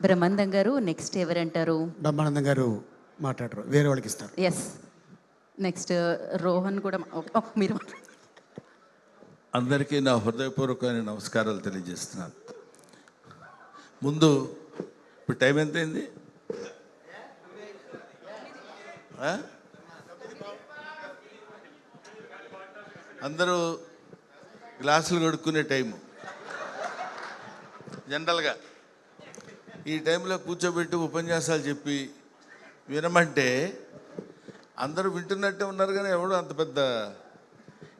బ్రహ్మానందం గారు నెక్స్ట్ ఎవరంటారు? బ్రహ్మానందం గారు మాట్లాడరు, వేరే వాళ్ళకి ఇస్తారు. ఎస్, నెక్స్ట్ రోహన్ కూడా మీరు. అందరికీ నా హృదయపూర్వకమైన నమస్కారాలు తెలియజేస్తున్నాను. ముందు ఇప్పుడు టైం ఎంత అయింది? అందరూ గ్లాసులు కడుక్కునే టైము. జనరల్గా ఈ టైంలో కూర్చోబెట్టి ఉపన్యాసాలు చెప్పి వినమంటే అందరూ వింటున్నట్టే ఉన్నారు, కానీ ఎవడు అంత పెద్ద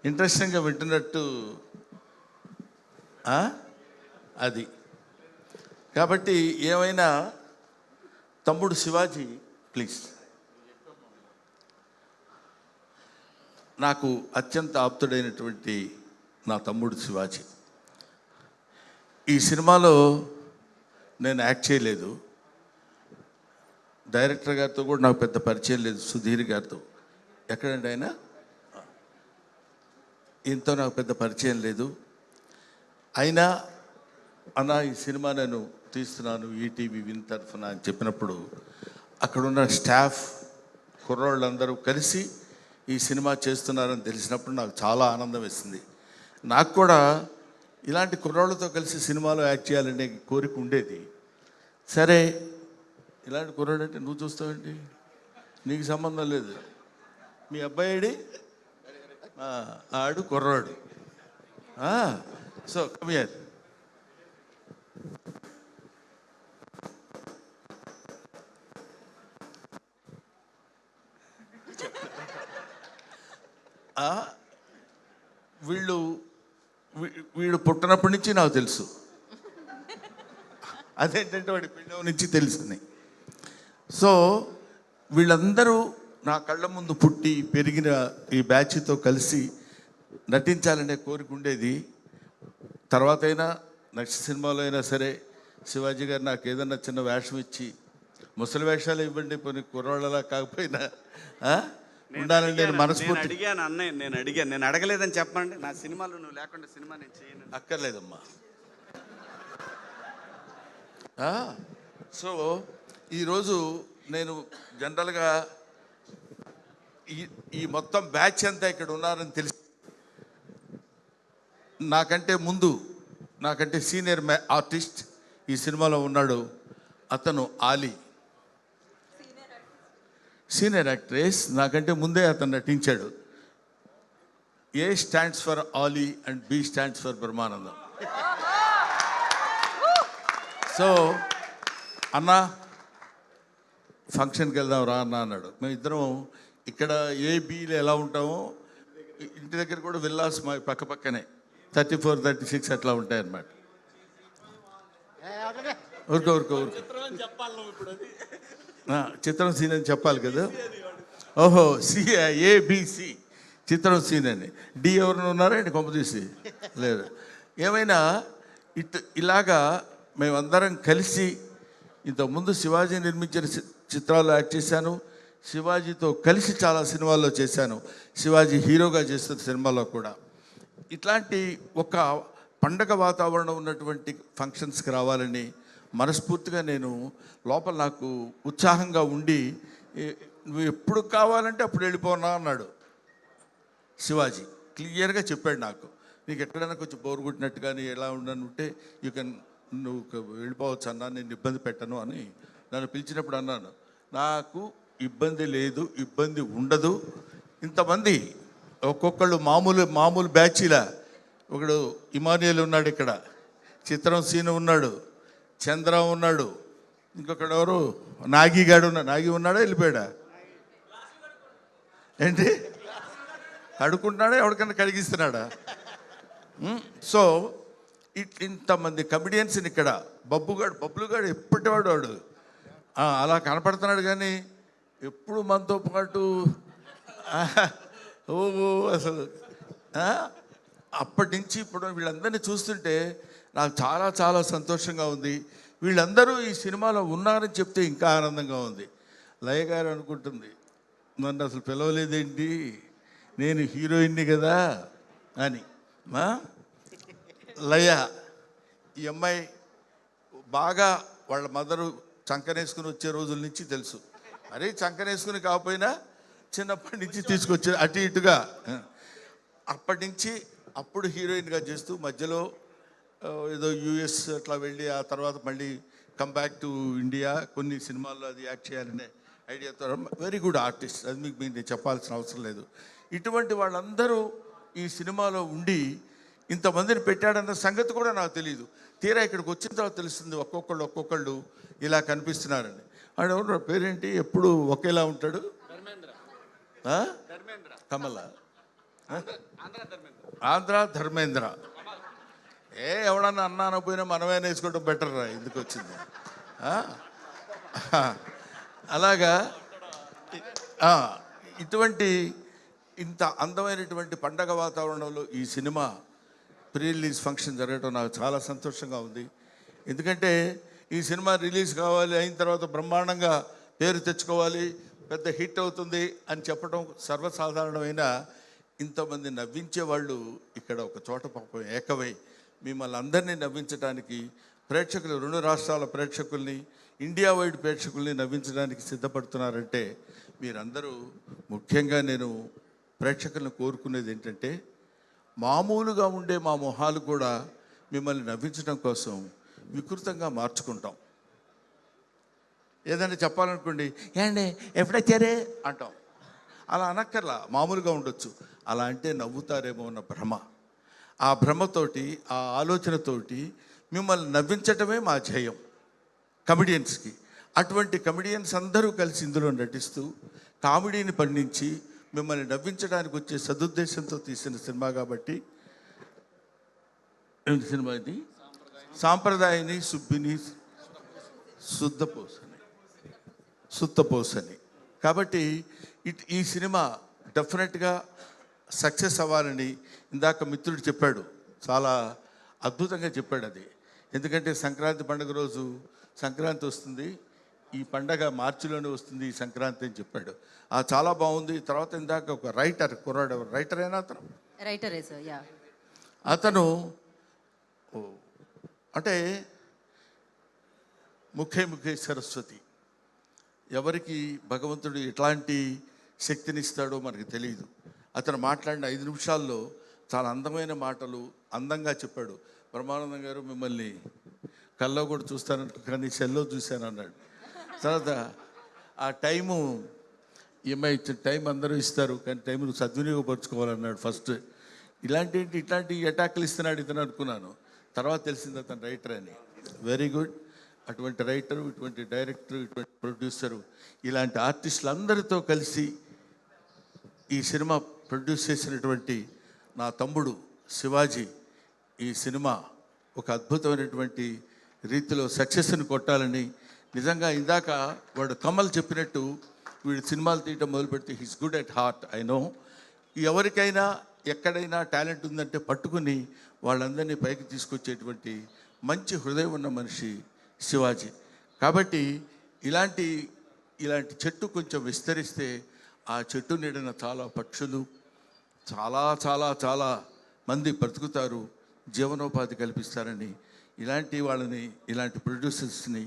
ఇంట్రెస్టింగ్గా వింటున్నట్టు అది. కాబట్టి ఏమైనా తమ్ముడు శివాజీ ప్లీజ్. నాకు అత్యంత ఆప్తుడైనటువంటి నా తమ్ముడు శివాజీ. ఈ సినిమాలో నేను యాక్ట్ చేయలేదు, డైరెక్టర్ గారితో కూడా నాకు పెద్ద పరిచయం లేదు, సుధీర్ గారితో. ఎక్కడండి ఆయన? ఈయనతో నాకు పెద్ద పరిచయం లేదు. అయినా అన్న ఈ సినిమా నేను తీస్తున్నాను ఈటీవీ విన్ తరఫున అని చెప్పినప్పుడు అక్కడున్న స్టాఫ్ కుర్రోళ్ళందరూ కలిసి ఈ సినిమా చేస్తున్నారని తెలిసినప్పుడు నాకు చాలా ఆనందం వేసింది. నాకు కూడా ఇలాంటి కుర్రోళ్ళతో కలిసి సినిమాలో యాక్ట్ చేయాలనే కోరిక ఉండేది. సరే, ఇలాంటి కుర్రాడు అంటే నువ్వు చూస్తావేంటి, నీకు సంబంధం లేదు, మీ అబ్బాయిడి ఆడు కుర్రాడు. So come here. వీడు పుట్టినప్పటి నుంచి నాకు తెలుసు. అదేంటంటే వాడి పిండం నుంచి తెలిసింది. సో వీళ్ళందరూ నా కళ్ళ ముందు పుట్టి పెరిగిన ఈ బ్యాచ్తో కలిసి నటించాలనే కోరిక ఉండేది. తర్వాత అయినా నెక్స్ట్ సినిమాలో అయినా సరే శివాజీ గారు నాకు ఏదన్నా చిన్న వేషం ఇచ్చి, ముసలి వేషాలు ఇవ్వండి, కొన్ని కుర్రాళ్ళలా కాకపోయినా ఉండాలని నేను మనస్ఫూర్తి అడిగాను. అన్నయ్య నేను అడిగాను, నేను అడగలేదని చెప్పండి. నా సినిమాలో నువ్వు లేకుండా సినిమా నేను చేయను. అక్కర్లేదమ్మా. సో ఈరోజు నేను జనరల్గా ఈ మొత్తం బ్యాచ్ అంతా ఇక్కడ ఉన్నారని తెలిసి, నాకంటే ముందు నాకంటే సీనియర్ ఆర్టిస్ట్ ఈ సినిమాలో ఉన్నాడు. అతను ఆలీ, సీనియర్ యాక్ట్రెస్. నాకంటే ముందే అతను నటించాడు. A stands for Ali and B stands for Brahmanandam. So అన్న ఫంక్షన్కి వెళ్దాం రా అన్న అన్నాడు. మేము ఇద్దరం ఇక్కడ ఏబీలో ఎలా ఉంటామో ఇంటి దగ్గర కూడా విల్లాస్ మా పక్క పక్కనే 34, 36 అట్లా ఉంటాయన్నమాట. ఊరుకో చిత్రం సీన్ అని చెప్పాలి కదా. ఓహో, ఏబిసి చిత్రం సీన్ అని. డి ఎవరిని ఉన్నారా అండి కొంప తీసి? లేదు. ఏమైనా ఇలాగా మేమందరం కలిసి ఇంతకుముందు శివాజీ నిర్మించిన చిత్రాల్లో యాక్ట్ చేశాను. శివాజీతో కలిసి చాలా సినిమాల్లో చేశాను. శివాజీ హీరోగా చేస్తున్న సినిమాలో కూడా. ఇట్లాంటి ఒక పండగ వాతావరణం ఉన్నటువంటి ఫంక్షన్స్కి రావాలని మనస్ఫూర్తిగా నేను లోపల నాకు ఉత్సాహంగా ఉండి, నువ్వు ఎప్పుడు కావాలంటే అప్పుడు వెళ్ళిపోనా అన్నాడు శివాజీ. క్లియర్గా చెప్పాడు నాకు, నీకు ఎక్కడైనా కొంచెం బోర్ కొట్టినట్టు కానీ ఎలా ఉండనుంటే నువ్వు వెళ్ళిపోవచ్చు అన్నా, నేను ఇబ్బంది పెట్టను అని నన్ను పిలిచినప్పుడు అన్నాను, నాకు ఇబ్బంది లేదు, ఇబ్బంది ఉండదు. ఇంతమంది ఒక్కొక్కళ్ళు మామూలు బ్యాచీలా. ఒకడు ఇమానియల్ ఉన్నాడు, ఇక్కడ చిత్రం సీను ఉన్నాడు, చంద్ర ఉన్నాడు, ఇంకొకడు ఎవరు నాగిగాడు ఉన్నాడు. నాగి ఉన్నాడా వెళ్ళిపోయాడా ఏంటి? కడుక్కుంటున్నాడా, ఎవరికన్నా కడిగిస్తున్నాడా? సో ఇంతమంది కమెడియన్స్ని ఇక్కడ బబ్లుగాడు ఎప్పటివాడు వాడు అలా కనపడుతున్నాడు, కానీ ఎప్పుడు మనతో పాటు అసలు అప్పటి నుంచి ఇప్పుడు వీళ్ళందరినీ చూస్తుంటే నాకు చాలా చాలా సంతోషంగా ఉంది. వీళ్ళందరూ ఈ సినిమాలో ఉన్నారని చెప్తే ఇంకా ఆనందంగా ఉంది. లయ గారు అనుకుంటుంది, నన్ను అసలు పిలవలేదేంటి, నేను హీరోయిన్ని కదా అని. లయ ఈ అమ్మాయి బాగా వాళ్ళ మదరు చంకనేసుకుని వచ్చే రోజుల నుంచి తెలుసు. మరీ చంకనేసుకుని కాకపోయినా చిన్నప్పటి నుంచి తీసుకొచ్చే అటు ఇటుగా అప్పటి నుంచి అప్పుడు హీరోయిన్గా చేస్తూ మధ్యలో ఏదో యూఎస్ అట్లా వెళ్ళి ఆ తర్వాత మళ్ళీ కమ్ బ్యాక్ టు ఇండియా కొన్ని సినిమాల్లో అది యాక్ట్ చేయాలనే ఐడియాతో వెరీ గుడ్ ఆర్టిస్ట్. అది మీకు నేను చెప్పాల్సిన అవసరం లేదు. ఇటువంటి వాళ్ళందరూ ఈ సినిమాలో ఉండి ఇంతమందిని పెట్టాడన్న సంగతి కూడా నాకు తెలియదు. తీరా ఇక్కడికి వచ్చిన తర్వాత తెలుస్తుంది ఒక్కొక్కళ్ళు ఇలా కనిపిస్తున్నారని. ఆయన ఎవరు పేరేంటి, ఎప్పుడు ఒకేలా ఉంటాడు? కమల, ఆంధ్ర ధర్మేంద్ర. ఎవడన్నా అన్నాను పోయినా మనమే వేసుకోవడం బెటర్ రా, ఎందుకు వచ్చింది. అలాగా ఇటువంటి ఇంత అందమైనటువంటి పండగ వాతావరణంలో ఈ సినిమా ప్రీ రిలీజ్ ఫంక్షన్ జరగడం నాకు చాలా సంతోషంగా ఉంది. ఎందుకంటే ఈ సినిమా రిలీజ్ కావాలి, అయిన తర్వాత బ్రహ్మాండంగా పేరు తెచ్చుకోవాలి, పెద్ద హిట్ అవుతుంది అని చెప్పడం సర్వసాధారణమైన ఇంతమంది నవ్వించే వాళ్ళు ఇక్కడ ఒక చోట పాపం ఏకమై మిమ్మల్ని అందరినీ నవ్వించడానికి ప్రేక్షకులు, 2 రాష్ట్రాల ప్రేక్షకుల్ని, ఇండియా వైడ్ ప్రేక్షకుల్ని నవ్వించడానికి సిద్ధపడుతున్నారంటే మీరందరూ, ముఖ్యంగా నేను ప్రేక్షకులను కోరుకునేది ఏంటంటే మామూలుగా ఉండే మా మొహాలు కూడా మిమ్మల్ని నవ్వించడం కోసం వికృతంగా మార్చుకుంటాం. ఏదైనా చెప్పాలనుకోండి, ఏండి ఎప్పుడొచ్చారే అంటాం. అలా అనక్కర్లా, మామూలుగా ఉండొచ్చు. అలా అంటే నవ్వుతారేమో అన్న భ్రమ, ఆ భ్రమతోటి, ఆ ఆలోచనతోటి మిమ్మల్ని నవ్వించటమే మా ధ్యేయం కమెడియన్స్కి. అటువంటి కమెడియన్స్ అందరూ కలిసి ఇందులో నటిస్తూ కామెడీని పండించి మిమ్మల్ని నవ్వించడానికి వచ్చే సదుద్దేశంతో తీసిన సినిమా కాబట్టి, ఏమిటి సినిమా ఇది? సాంప్రదాయని సుబ్బిని సుత్తపోసని. కాబట్టి ఈ సినిమా డెఫినెట్గా సక్సెస్ అవ్వాలని ఇందాక మిత్రుడు చెప్పాడు, చాలా అద్భుతంగా చెప్పాడు అది. ఎందుకంటే సంక్రాంతి పండుగ రోజు సంక్రాంతి వస్తుంది, ఈ పండగ మార్చిలోనే వస్తుంది ఈ సంక్రాంతి అని చెప్పాడు. చాలా బాగుంది. తర్వాత ఇందాక ఒక కుర్రాడు, రైటర్ అయినా రైటరే సార్, యా. అతను అంటే ముఖే సరస్వతి, ఎవరికి భగవంతుడు ఎట్లాంటి శక్తినిస్తాడో మనకు తెలియదు. అతను మాట్లాడిన 5 నిమిషాల్లో చాలా అందమైన మాటలు అందంగా చెప్పాడు. బ్రహ్మానందం గారు మిమ్మల్ని కల్లో కూడా చూస్తాను కానీ సెల్లో చూశాను అన్నాడు. తర్వాత ఆ టైము ఇచ్చిన టైం అందరూ ఇస్తారు కానీ టైంను సద్వినియోగపరుచుకోవాలన్నాడు ఫస్ట్. ఇట్లాంటి అటాక్లు ఇస్తున్నాడు ఇతను అనుకున్నాను. తర్వాత తెలిసింది అతను రైటర్ అని. Very good. అటువంటి రైటరు, ఇటువంటి డైరెక్టరు, ఇటువంటి ప్రొడ్యూసరు, ఇలాంటి ఆర్టిస్టులు అందరితో కలిసి ఈ సినిమా ప్రొడ్యూస్ చేసినటువంటి నా తమ్ముడు శివాజీ ఈ సినిమా ఒక అద్భుతమైనటువంటి రీతిలో సక్సెస్ని కొట్టాలని, నిజంగా ఇందాక వాడు కమల్ చెప్పినట్టు వీడు సినిమాలు తీయటం మొదలు పెడితే he's good at heart. I know. ఎవరికైనా ఎక్కడైనా టాలెంట్ ఉందంటే పట్టుకుని వాళ్ళందరినీ పైకి తీసుకొచ్చేటువంటి మంచి హృదయం ఉన్న మనిషి శివాజీ. కాబట్టి ఇలాంటి చెట్టు కొంచెం విస్తరిస్తే ఆ చెట్టు నీడన చాలా పక్షులు, చాలా చాలా చాలా మంది బ్రతుకుతారు, జీవనోపాధి కల్పిస్తారని ఇలాంటి ప్రొడ్యూసర్స్ని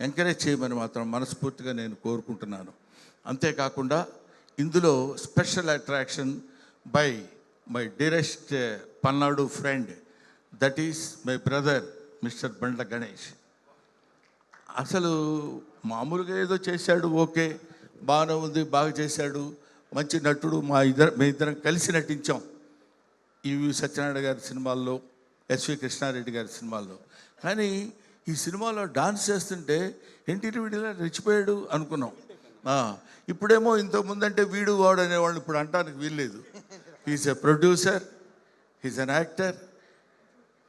ఎంకరేజ్ చేయమని మాత్రం మనస్ఫూర్తిగా నేను కోరుకుంటున్నాను. అంతేకాకుండా ఇందులో special attraction by my dearest Palnadu friend, that is my brother mister Bandla Ganesh. అసలు మామూలుగా ఏదో చేశాడు, ఓకే, బాగానే ఉంది, బాగా చేశాడు, మంచి నటుడు. మీ ఇద్దరం కలిసి నటించాం ఈవి సత్యనారాయణ గారి సినిమాల్లో, ఎస్వి కృష్ణారెడ్డి గారి సినిమాల్లో. కానీ ఈ సినిమాలో డాన్స్ చేస్తుంటే ఎన్టీ వీడిలా రెచ్చిపోయాడు అనుకున్నాం. ఇప్పుడేమో ఇంతకుముందంటే వీడు వాడు అనేవాళ్ళు ఇప్పుడు అంటానికి వీల్లేదు. He's a producer, he's an actor,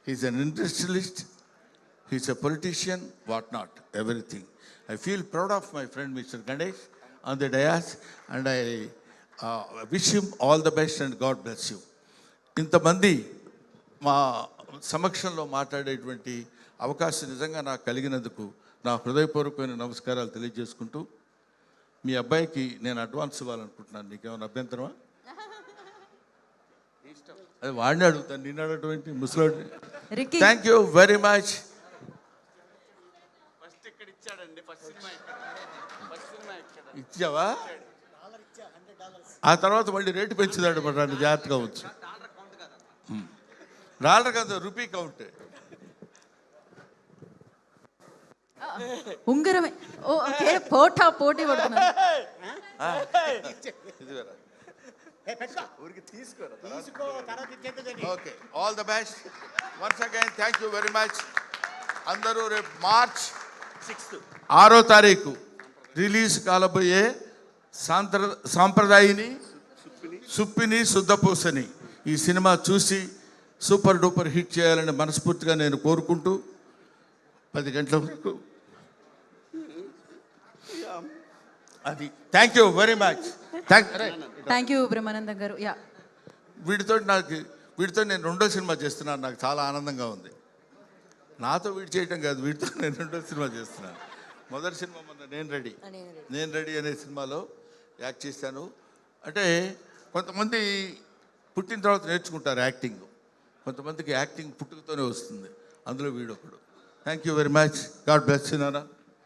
he's an industrialist, he's a politician, what not, everything. I feel proud of my friend Mr. Ganesh on the dais and I wish him all the best and God bless you. ఇంతమంది మా సమక్షంలో మాట్లాడేటువంటి అవకాశం నిజంగా నాకు కలిగినందుకు నా హృదయపూర్వకమైన నమస్కారాలు తెలియజేసుకుంటూ, మీ అబ్బాయికి నేను అడ్వాన్స్ ఇవ్వాలనుకుంటున్నాను. నీకేమైనా అభ్యంతరమా? అది వాడిని అడుగుతాను, నిన్ను అడగటువంటి ముసలోడిని. Thank you very much. ఇచ్చాడండి ఫస్ట్ సినిమా ఇచ్చాడు. ఇచ్చావా? ఆ తర్వాత మళ్ళీ రేటు పెంచుదాడు మరి నన్ను జాగ్రత్తగా వచ్చు. డాలర్ కాదు, రూపీ కౌంట్. ఉంగరమే. ఓకే, పోటీ పడుతున్నారు. Okay, all the best once again. Thank you very much. అందరూ రేపు మార్చ్ 6వ తారీఖు రిలీజ్ కాలబోయే సాంప్రదాయిని సుప్పిని శుద్ధపూసని ఈ సినిమా చూసి సూపర్ డూపర్ హిట్ చేయాలని మనస్ఫూర్తిగా నేను కోరుకుంటూ 10 గంటల వరకు అది. Thank you very much. Thank you Brahmanandam గారు. యా, వీటితో నేను 2వ సినిమా చేస్తున్నాను. నాకు చాలా ఆనందంగా ఉంది. నాతో వీడు చేయటం కాదు, వీటితో నేను 2వ సినిమా చేస్తున్నాను. మొదటి సినిమా మొన్న నేను రెడీ అనే సినిమాలో యాక్ట్ చేశాను. అంటే కొంతమంది పుట్టిన తర్వాత నేర్చుకుంటారు యాక్టింగ్, కొంతమందికి యాక్టింగ్ పుట్టుకతోనే వస్తుంది. అందులో వీడొకడు. Thank you very much. God bless you నాన్న.